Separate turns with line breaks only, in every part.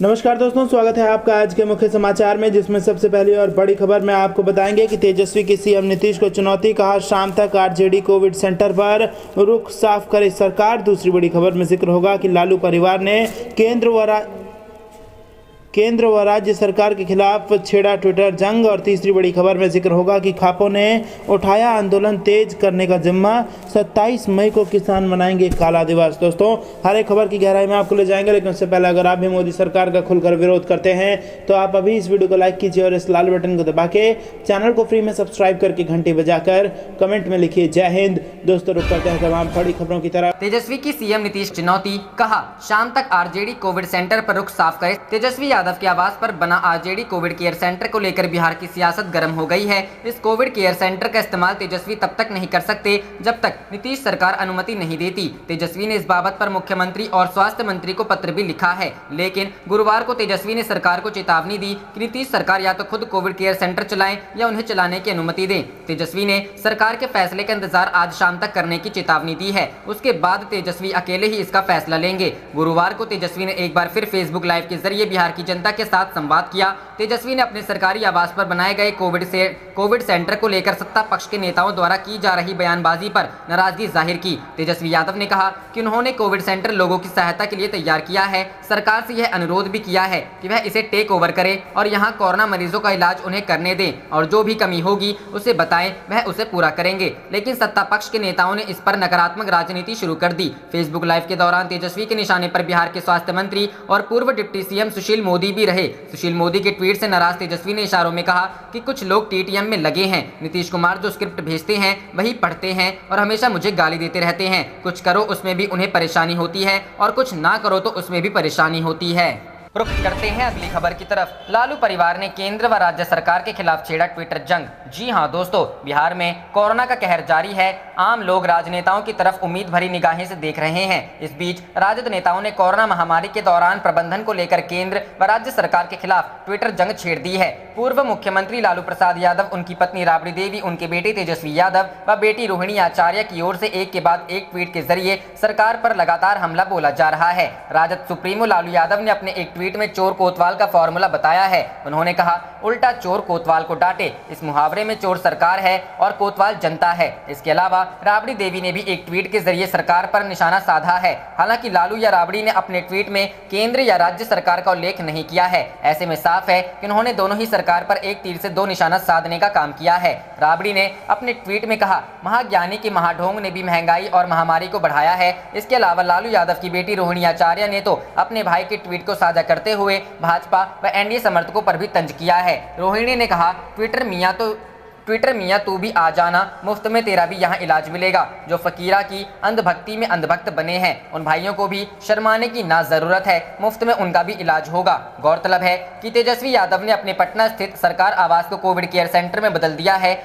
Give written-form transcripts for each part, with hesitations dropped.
नमस्कार दोस्तों, स्वागत है आपका आज के मुख्य समाचार में, जिसमें सबसे पहली और बड़ी खबर में आपको बताएंगे कि तेजस्वी की सीएम नीतीश को चुनौती, कहा शाम तक आरजेडी कोविड सेंटर पर रुख साफ करे सरकार। दूसरी बड़ी खबर में जिक्र होगा कि लालू परिवार ने केंद्र व राज्य सरकार के खिलाफ छेड़ा ट्विटर जंग। और तीसरी बड़ी खबर में जिक्र होगा कि खापों ने उठाया आंदोलन तेज करने का जिम्मा, 27 मई को किसान मनाएंगे काला दिवस। दोस्तों, हर एक खबर की गहराई में आपको ले जाएंगे, लेकिन उससे पहले अगर आप भी मोदी सरकार का खुलकर विरोध करते हैं तो आप अभी इस वीडियो को लाइक कीजिए और इस लाल बटन को दबा के चैनल को फ्री में सब्सक्राइब करके घंटी बजाकर कमेंट में लिखिए जय हिंद। दोस्तों, रुक करते हैं तमाम बड़ी खबरों की तरफ।
तेजस्वी की सीएम नीतीश चुनौती, कहा शाम तक आरजेडी कोविड सेंटर पर रुख साफ करे। तेजस्वी यादव के आवास पर बना आरजेडी कोविड केयर सेंटर को लेकर बिहार की सियासत गर्म हो गई है। इस कोविड केयर सेंटर का इस्तेमाल तेजस्वी तब तक नहीं कर सकते जब तक नीतीश सरकार अनुमति नहीं देती। तेजस्वी ने इस बाबत पर मुख्यमंत्री और स्वास्थ्य मंत्री को पत्र भी लिखा है, लेकिन गुरुवार को तेजस्वी ने सरकार को चेतावनी दी कि नीतीश सरकार या तो खुद कोविड केयर सेंटर चलाएं या उन्हें चलाने की अनुमति दें। तेजस्वी ने सरकार के फैसले का इंतजार आज शाम तक करने की चेतावनी दी है। उसके बाद तेजस्वी अकेले ही इसका फैसला लेंगे। गुरुवार को तेजस्वी ने एक बार फिर फेसबुक लाइव के जरिए बिहार की जनता के साथ संवाद किया। तेजस्वी ने अपने सरकारी आवास पर बनाए गए कोविड सेंटर को लेकर सत्ता पक्ष के नेताओं द्वारा की जा रही बयानबाजी पर नाराजगी जाहिर की। तेजस्वी यादव ने कहा कि उन्होंने कोविड सेंटर लोगों की सहायता के लिए तैयार किया है। सरकार से यह अनुरोध भी किया है कि वह इसे टेक ओवर करे और यहां कोरोना मरीजों का इलाज उन्हें करने दें, और जो भी कमी होगी उसे बताएं, वह उसे पूरा करेंगे। लेकिन सत्ता पक्ष के नेताओं ने इस पर नकारात्मक राजनीति शुरू कर दी। फेसबुक लाइव के दौरान तेजस्वी के निशाने पर बिहार के स्वास्थ्य मंत्री और पूर्व डिप्टी सीएम सुशील मोदी भी रहे। सुशील मोदी के ट्वीट से नाराज तेजस्वी ने इशारों में कहा कि कुछ लोग टीटीएम में लगे हैं। नीतीश कुमार जो स्क्रिप्ट भेजते हैं वही पढ़ते हैं और हमेशा मुझे गाली देते रहते हैं। कुछ करो उसमें भी उन्हें परेशानी होती है और कुछ ना करो तो उसमें भी परेशानी होती है। रुख करते हैं अगली खबर की तरफ। लालू परिवार ने केंद्र व राज्य सरकार के खिलाफ छेड़ा ट्विटर जंग। जी हां दोस्तों, बिहार में कोरोना का कहर जारी है। आम लोग राजनेताओं की तरफ उम्मीद भरी निगाहें से देख रहे हैं। इस बीच राजद नेताओं ने कोरोना महामारी के दौरान प्रबंधन को लेकर केंद्र व राज्य सरकार के खिलाफ ट्विटर जंग छेड़ दी है। पूर्व मुख्यमंत्री लालू प्रसाद यादव, उनकी पत्नी राबड़ी देवी, उनके बेटे तेजस्वी यादव व बेटी रोहिणी आचार्य की ओर से एक के बाद एक ट्वीट के जरिए सरकार पर लगातार हमला बोला जा रहा है। राजद सुप्रीमो लालू यादव ने अपने एक ट्वीट में चोर कोतवाल का फॉर्मूला बताया है। उन्होंने कहा, उल्टा चोर कोतवाल को डांटे। इस मुहावरे में चोर सरकार है और कोतवाल जनता है। इसके अलावा राबड़ी देवी ने भी एक ट्वीट के जरिए सरकार पर निशाना साधा है। हालांकि लालू या राबड़ी ने अपने ट्वीट में केंद्र या राज्य सरकार का उल्लेख नहीं किया है। ऐसे में साफ है कि उन्होंने दोनों ही सरकार पर एक तीर से दो निशाना साधने का काम किया है। राबड़ी ने अपने ट्वीट में कहा, महाज्ञानी के महाढोंग ने भी महंगाई और महामारी को बढ़ाया है। इसके अलावा लालू यादव की बेटी रोहिणी आचार्य ने तो अपने भाई के ट्वीट को साझा करते हुए भाजपा व एनडीए समर्थकों पर भी तंज किया है। रोहिणी ने कहा, ट्विटर मियाँ तू भी आ जाना, मुफ्त में तेरा भी यहाँ इलाज मिलेगा। जो फकीरा की अंधभक्ति में अंधभक्त बने हैं उन भाइयों को भी शर्माने की ना जरूरत है, मुफ्त में उनका भी इलाज होगा। गौरतलब है कि तेजस्वी यादव ने अपने पटना स्थित सरकार आवास को कोविड केयर सेंटर में बदल दिया है।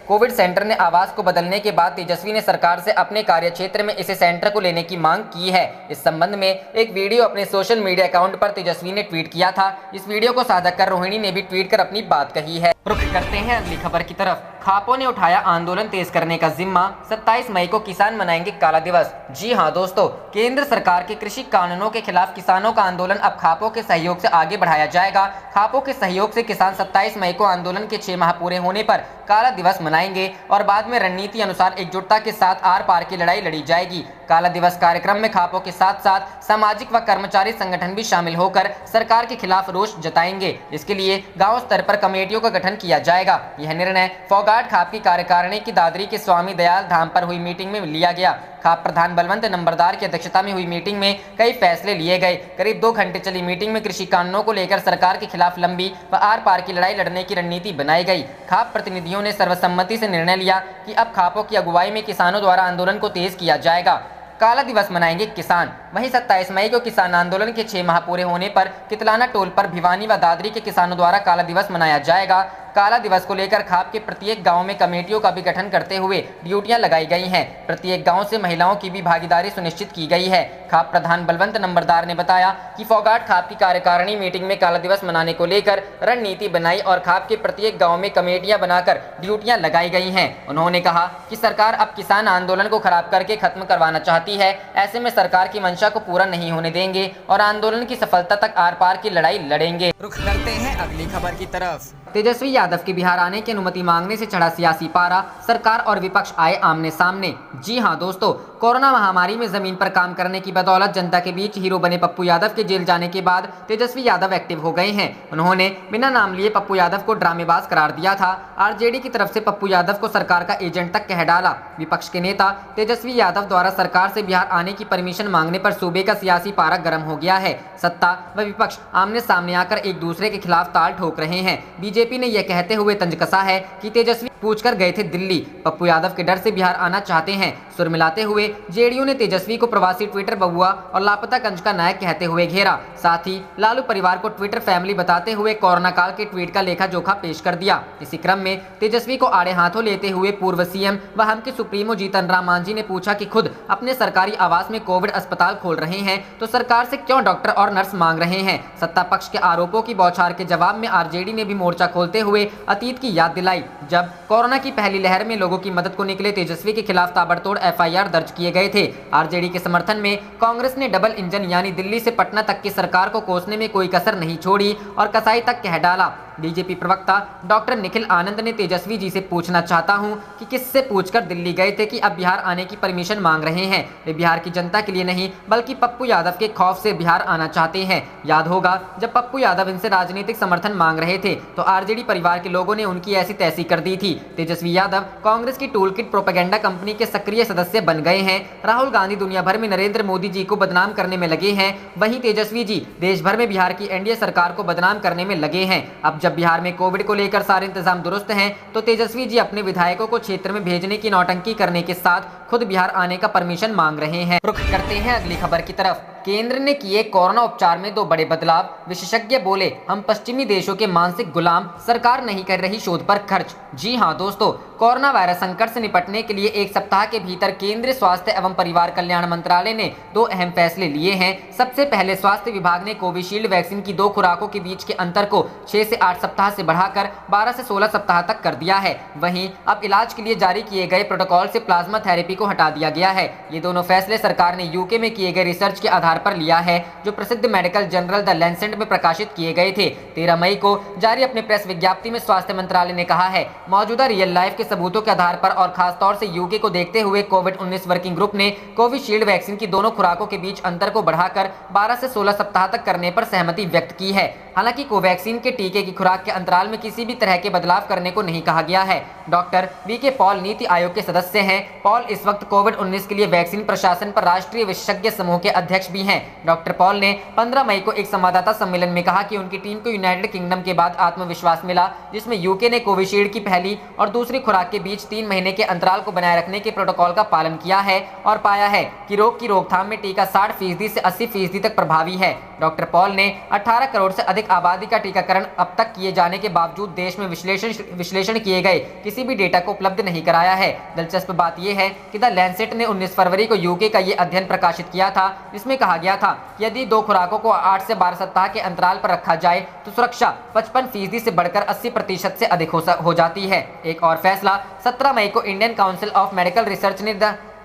कोविड सेंटर ने आवास को बदलने के बाद तेजस्वी ने सरकार से अपने कार्यक्षेत्र में इसे सेंटर को लेने की मांग की है। इस संबंध में एक वीडियो अपने सोशल मीडिया अकाउंट पर तेजस्वी ने ट्वीट किया था। इस वीडियो को साझा कर रोहिणी ने भी ट्वीट कर अपनी बात कही है। रुख करते हैं अगली खबर की तरफ। खापों ने उठाया आंदोलन तेज करने का जिम्मा, 27 मई को किसान मनाएंगे काला दिवस। जी हां दोस्तों, केंद्र सरकार के कृषि कानूनों के खिलाफ किसानों का आंदोलन अब खापों के सहयोग से आगे बढ़ाया जाएगा। खापों के सहयोग से किसान 27 मई को आंदोलन के 6 माह पूरे होने पर काला दिवस मनाएंगे और बाद में रणनीति अनुसार एकजुटता के साथ आर पार की लड़ाई लड़ी जाएगी। काला दिवस कार्यक्रम में खापों के साथ साथ सामाजिक व कर्मचारी संगठन भी शामिल होकर सरकार के खिलाफ रोष जताएंगे। इसके लिए गांव स्तर पर कमेटियों का गठन किया जाएगा। यह निर्णय फोगाट खाप की कार्यकारिणी की दादरी के स्वामी दयाल धाम पर हुई मीटिंग में लिया गया। खाप प्रधान बलवंत नंबरदार की अध्यक्षता में हुई मीटिंग में कई फैसले लिए गए। करीब 2 घंटे चली मीटिंग में कृषि कानूनों को लेकर सरकार के खिलाफ लंबी व आर पार की लड़ाई लड़ने की रणनीति बनाई गई। खाप प्रतिनिधियों ने सर्वसम्मति से निर्णय लिया कि अब खापों की अगुवाई में किसानों द्वारा आंदोलन को तेज किया जाएगा। काला दिवस मनाएंगे किसान। वहीं 27 मई को किसान आंदोलन के 6 माह पूरे होने पर कितलाना टोल पर भिवानी व दादरी के किसानों द्वारा काला दिवस मनाया जाएगा। काला दिवस को लेकर खाप के प्रत्येक गांव में कमेटियों का भी गठन करते हुए ड्यूटियां लगाई गई हैं। प्रत्येक गांव से महिलाओं की भी भागीदारी सुनिश्चित की गई है। खाप प्रधान बलवंत नंबरदार ने बताया कि फोगाट खाप की कार्यकारिणी मीटिंग में काला दिवस मनाने को लेकर रणनीति बनाई और खाप के प्रत्येक गाँव में कमेटियां बनाकर ड्यूटियां लगाई गई हैं। उन्होंने कहा कि सरकार अब किसान आंदोलन को खराब करके खत्म करवाना चाहती है। ऐसे में सरकार की मंशा को पूरा नहीं होने देंगे और आंदोलन की सफलता तक आर पार की लड़ाई लड़ेंगे। रुख करते हैं अगली खबर की तरफ। तेजस्वी यादव के बिहार आने की अनुमति मांगने से चढ़ा सियासी पारा, सरकार और विपक्ष आए आमने सामने। जी हां दोस्तों, कोरोना महामारी में जमीन पर काम करने की बदौलत जनता के बीच हीरो बने पप्पू यादव के जेल जाने के बाद तेजस्वी यादव एक्टिव हो गए हैं। उन्होंने बिना नाम लिए पप्पू यादव को ड्रामेबाज करार दिया था। आरजेडी की तरफ से पप्पू यादव को सरकार का एजेंट तक कह डाला। विपक्ष के नेता तेजस्वी यादव द्वारा सरकार से बिहार आने की परमिशन मांगने पर सूबे का सियासी पारा गर्म हो गया है। सत्ता व विपक्ष आमने सामने आकर एक दूसरे के खिलाफ ताल ठोक रहे हैं। बीजेपी ने यह कहते हुए तंज कसा है कि तेजस्वी पूछकर गए थे दिल्ली, पप्पू यादव के डर से बिहार आना चाहते हैं। सुर मिलाते हुए जेडीयू ने तेजस्वी को प्रवासी ट्विटर बबुआ और लापता कंज का नायक कहते हुए घेरा। साथ ही लालू परिवार को ट्विटर फैमिली बताते हुए कोरोना काल के ट्वीट का लेखा जोखा पेश कर दिया। इसी क्रम में तेजस्वी को आड़े हाथों लेते हुए पूर्व सीएम व हम के सुप्रीमो जीतन राम मांझी ने पूछा कि खुद अपने सरकारी आवास में कोविड अस्पताल खोल रहे हैं तो सरकार से क्यों डॉक्टर और नर्स मांग रहे हैं। सत्ता पक्ष के आरोपों की बौछार के जवाब में आरजेडी ने भी मोर्चा खोलते हुए अतीत की याद दिलाई, जब कोरोना की पहली लहर में लोगों की मदद को निकले तेजस्वी के खिलाफ ताबड़तोड़ एफआईआर दर्ज किए गए थे। आरजेडी के समर्थन में कांग्रेस ने डबल इंजन यानी दिल्ली से पटना तक की सरकार को कोसने में कोई कसर नहीं छोड़ी और कसाई तक कह डाला। बीजेपी प्रवक्ता डॉक्टर निखिल आनंद ने तेजस्वी जी से पूछना चाहता हूं कि किससे पूछकर दिल्ली गए थे कि अब बिहार आने की परमिशन मांग रहे हैं। वे बिहार की जनता के लिए नहीं बल्कि पप्पू यादव के खौफ से बिहार आना चाहते हैं। याद होगा जब पप्पू यादव इनसे राजनीतिक समर्थन मांग रहे थे तो आरजेडी परिवार के लोगों ने उनकी ऐसी तैसी कर दी थी। तेजस्वी यादव कांग्रेस की टूलकिट प्रोपेगेंडा कंपनी के सक्रिय सदस्य बन गए हैं। राहुल गांधी दुनिया भर में नरेंद्र मोदी जी को बदनाम करने में लगे हैं, वहीं तेजस्वी जी देश भर में बिहार की एनडीए सरकार को बदनाम करने में लगे हैं। अब जब बिहार में कोविड को लेकर सारे इंतजाम दुरुस्त हैं तो तेजस्वी जी अपने विधायकों को क्षेत्र में भेजने की नौटंकी करने के साथ खुद बिहार आने का परमिशन मांग रहे हैं। रुख करते हैं अगली खबर की तरफ। केंद्र ने किए कोरोना उपचार में 2 बड़े बदलाव, विशेषज्ञ बोले हम पश्चिमी देशों के मानसिक गुलाम, सरकार नहीं कर रही शोध पर खर्च। जी हां दोस्तों, कोरोना वायरस संकट से निपटने के लिए 1 सप्ताह के भीतर केंद्रीय स्वास्थ्य एवं परिवार कल्याण मंत्रालय ने 2 अहम फैसले लिए हैं। सबसे पहले स्वास्थ्य विभाग ने कोविशील्ड वैक्सीन की 2 खुराकों के बीच के अंतर को 6 से 8 सप्ताह से बढ़ाकर 12 से 16 सप्ताह तक कर दिया है। वहीं अब इलाज के लिए जारी किए गए प्रोटोकॉल से प्लाज्मा थेरेपी को हटा दिया गया है। ये दोनों फैसले सरकार ने यूके में किए गए रिसर्च के आधार पर लिया है, जो प्रसिद्ध मेडिकल जर्नल द लैंसेट में प्रकाशित किए गए थे। 13 मई को जारी अपने प्रेस विज्ञप्ति में स्वास्थ्य मंत्रालय ने कहा है, मौजूदा रियल लाइफ के सबूतों के आधार पर और खासतौर से यूके को देखते हुए कोविड-19 वर्किंग ग्रुप ने कोविशील्ड वैक्सीन की दोनों खुराकों के बीच अंतर को बढ़ाकर 12 से 16 सप्ताह तक करने पर सहमति व्यक्त की है। हालांकि कोवैक्सीन के टीके की खुराक के अंतराल में किसी भी तरह के बदलाव करने को नहीं कहा गया है। Doctor VK Paul NITI Aayog के सदस्य हैं। पॉल इस वक्त कोविड-19 के लिए वैक्सीन प्रशासन पर राष्ट्रीय विशेषज्ञ समूह के अध्यक्ष भी हैं। डॉक्टर पॉल ने 15 मई को एक संवाददाता सम्मेलन में कहा कि उनकी टीम को यूनाइटेड किंगडम के बाद आत्मविश्वास मिला, जिसमें यूके ने कोविशील्ड की पहली और दूसरी खुराक के बीच 3 महीने के अंतराल को बनाए रखने के प्रोटोकॉल का पालन किया है और पाया है कि रोग की रोकथाम में टीका 60% से 80% तक प्रभावी है। डॉक्टर पॉल ने 18 करोड़ से अधिक आबादी का टीकाकरण अब तक किए जाने के बावजूद देश में विश्लेषण किए गए किसी भी डेटा को उपलब्ध नहीं कराया है। दिलचस्प बात यह है कि द लैंसेट ने 19 फरवरी को यूके का ये अध्ययन प्रकाशित किया था, जिसमें कहा गया था कि यदि 2 खुराकों को 8 से 12 सप्ताह के अंतराल पर रखा जाए तो सुरक्षा 55% से बढ़कर 80% से अधिक हो जाती है। एक और फैसला 17 मई को Indian council of medical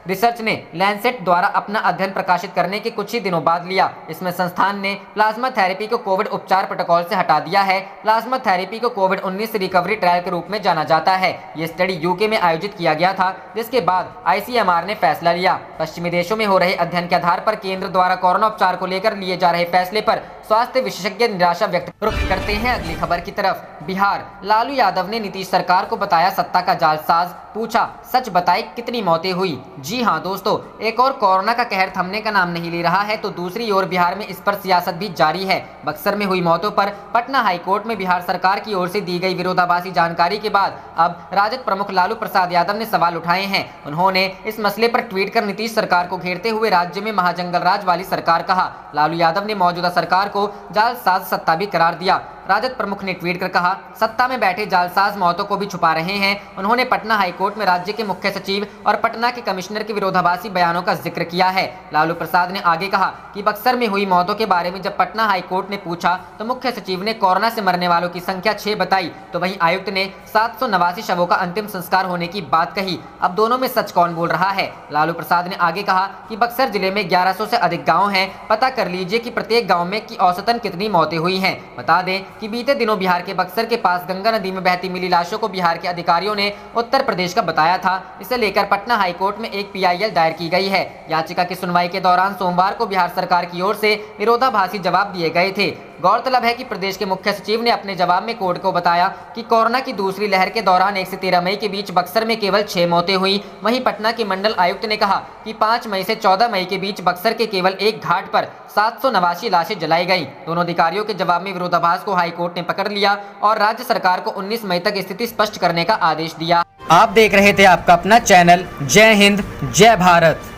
research ने लैंसेट द्वारा अपना अध्ययन प्रकाशित करने के कुछ ही दिनों बाद लिया। इसमें संस्थान ने प्लाज्मा थेरेपी को कोविड उपचार प्रोटोकॉल से हटा दिया है। प्लाज्मा थेरेपी को कोविड-19 रिकवरी ट्रायल के रूप में जाना जाता है। ये स्टडी यूके में आयोजित किया गया था, जिसके बाद आईसीएमआर ने फैसला लिया। पश्चिमी देशों में हो रहे अध्ययन के आधार पर केंद्र द्वारा कोरोना उपचार को लेकर लिए जा रहे फैसले पर स्वास्थ्य विशेषज्ञ निराशा व्यक्त। रुख करते हैं अगली खबर की तरफ। बिहार, लालू यादव ने नीतीश सरकार को बताया सत्ता का जालसाज, पूछा सच बताए कितनी मौतें हुई। जी हां दोस्तों, एक और कोरोना का कहर थमने का नाम नहीं ले रहा है तो दूसरी ओर बिहार में इस पर सियासत भी जारी है। बक्सर में हुई मौतों पर पटना हाईकोर्ट में बिहार सरकार की ओर से दी गई विरोधाभासी जानकारी के बाद अब राजद प्रमुख लालू प्रसाद यादव ने सवाल उठाए हैं। उन्होंने इस मसले पर ट्वीट कर नीतीश सरकार को घेरते हुए राज्य में महाजंगल राज वाली सरकार कहा। लालू यादव ने मौजूदा सरकार को जालसाज सत्ता भी करार दिया। राजद प्रमुख ने ट्वीट कर कहा, सत्ता में बैठे जालसाज मौतों को भी छुपा रहे हैं। उन्होंने पटना हाईकोर्ट में राज्य के मुख्य सचिव और पटना के कमिश्नर के विरोधाभासी बयानों का जिक्र किया है। लालू प्रसाद ने आगे कहा कि बक्सर में हुई मौतों के बारे में जब पटना हाईकोर्ट ने पूछा तो मुख्य सचिव ने कोरोना से मरने वालों की संख्या 6 बताई, तो वहीं आयुक्त ने 789 शवों का अंतिम संस्कार होने की बात कही। अब दोनों में सच कौन बोल रहा है? लालू प्रसाद ने आगे कहा कि बक्सर जिले में 1100 से अधिक गांव हैं। पता कर लीजिए कि प्रत्येक गांव में की औसतन कितनी मौतें हुई हैं। बता दें कि बीते दिनों बिहार के बक्सर के पास गंगा नदी में बहती मिली लाशों को बिहार के अधिकारियों ने उत्तर प्रदेश का बताया था। इसे लेकर पटना हाईकोर्ट में एक PIL दायर की गई है। याचिका की सुनवाई के दौरान सोमवार को बिहार सरकार की ओर से विरोधाभासी जवाब दिए गए थे। गौरतलब है कि प्रदेश के मुख्य सचिव ने अपने जवाब में कोर्ट को बताया कि कोरोना की दूसरी लहर के दौरान 1 से 13 मई के बीच बक्सर में केवल 6 मौतें हुई। वहीं पटना के मंडल आयुक्त ने कहा कि 5 मई से 14 मई के बीच बक्सर के केवल एक घाट पर 789 लाशें जलाई गईं। दोनों अधिकारियों के जवाब में विरोधाभास को हाईकोर्ट ने पकड़ लिया और राज्य सरकार को 19 मई तक स्थिति स्पष्ट करने का आदेश दिया। आप देख रहे थे आपका अपना चैनल जय हिंद जय भारत।